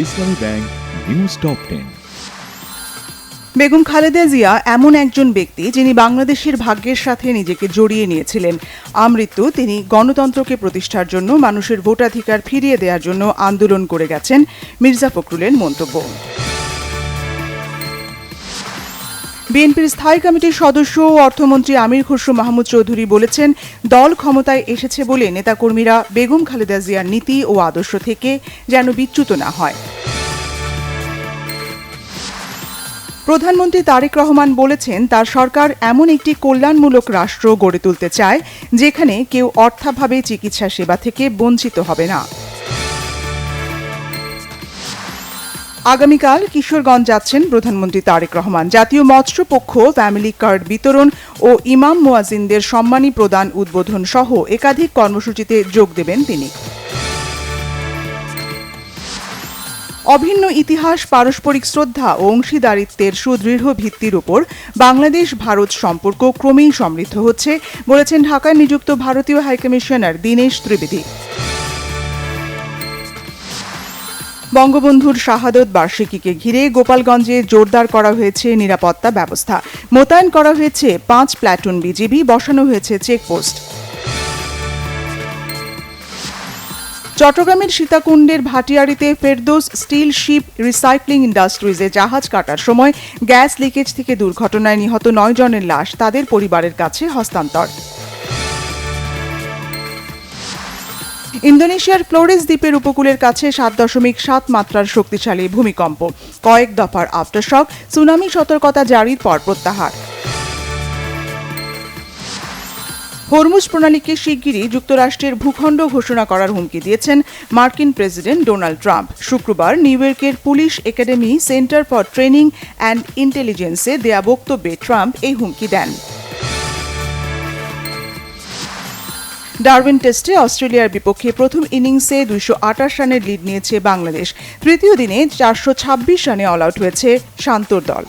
ইসলামী bank news top 10। Begum Khaleda Zia এমন একজন ব্যক্তি যিনি বাংলাদেশের ভাগ্যের সাথে নিজেকে জড়িয়ে নিয়েছিলেন। আমৃত্যু তিনি গণতন্ত্রকে প্রতিষ্ঠার জন্য মানুষের ভোটাধিকার ফিরিয়ে দেওয়ার জন্য আন্দোলন করে গেছেন, মির্জা ফখরুলের মন্তব্য। বিএনপির স্থায়ী কমিটির সদস্য ও অর্থমন্ত্রী আমির খসরু মাহমুদ চৌধুরী বলেছেন, দল ক্ষমতায় এসেছে বলে নেতাকর্মীরা বেগম খালেদা জিয়ার নীতি ও আদর্শ থেকে যেন বিচ্যুত না হয়। প্রধানমন্ত্রী তারেক রহমান বলেছেন, তার সরকার এমন একটি কল্যাণমূলক রাষ্ট্র গড়ে তুলতে চায় যেখানে কেউ অর্থাভাবে চিকিৎসা সেবা থেকে বঞ্চিত হবে না। আগামীকাল কিশোরগঞ্জ যাচ্ছেন প্রধানমন্ত্রী তারেক রহমান। জাতীয় মৎস্য পক্ষ ফ্যামিলি কার্ড বিতরণ ও ইমাম মুয়াজ্জিনদের সম্মানী প্রদান উদ্বোধন সহ একাধিক কর্মসূচিতে যোগ দেবেন তিনি। অভিন্ন ইতিহাস, পারস্পরিক শ্রদ্ধা ও অংশীদারিত্বের সুদৃঢ় ভিত্তির উপর বাংলাদেশ ভারত সম্পর্ক ক্রমেই সমৃদ্ধ হচ্ছে বলেছেন ঢাকায় নিযুক্ত ভারতীয় হাইকমিশনার দীনেশ ত্রিবেদী। বঙ্গবন্ধুর শাহাদত বার্ষিকীকে ঘিরে গোপালগঞ্জে জোরদার করা হয়েছে নিরাপত্তা ব্যবস্থা। মোতায়েন করা হয়েছে 5 প্ল্যাটুন বিজিবি, বসানো হয়েছে চেকপোস্ট। চট্টগ্রামের সীতাকুণ্ডের ভাটিয়াড়িতে ফেরদৌস স্টিল শিপ রিসাইক্লিং ইন্ডাস্ট্রিজে জাহাজ কাটার সময় গ্যাস লিকেজ থেকে দুর্ঘটনায় নিহত 9 জনের লাশ তাদের পরিবারের কাছে হস্তান্তর। ইন্দোনেশিয়ার ফ্লোরেস দ্বীপের উপকূলের কাছে 7.7 মাত্রার শক্তিশালী ভূমিকম্প, কয়েক দফার আফটারশক, সুনামি সতর্কতা জারির পর প্রত্যাহার। হরমুজ প্রণালীকে শিগগিরই যুক্তরাষ্ট্রের ভূখণ্ড ঘোষণা করার হুমকি দিয়েছেন মার্কিন প্রেসিডেন্ট ডোনাল্ড ট্রাম্প। শুক্রবার নিউ ইয়র্কের police academy centre for training and ইন্টেলিজেন্সে দেয়া বক্তব্যে ট্রাম্প এই হুমকি দেন। ডারউইন টেস্টে অস্ট্রেলিয়ার বিপক্ষে প্রথম ইনিংসে 228 রানের লিড নিয়েছে বাংলাদেশ। তৃতীয় দিনে 426 রানে অল আউট হয়েছে শান্তর দল।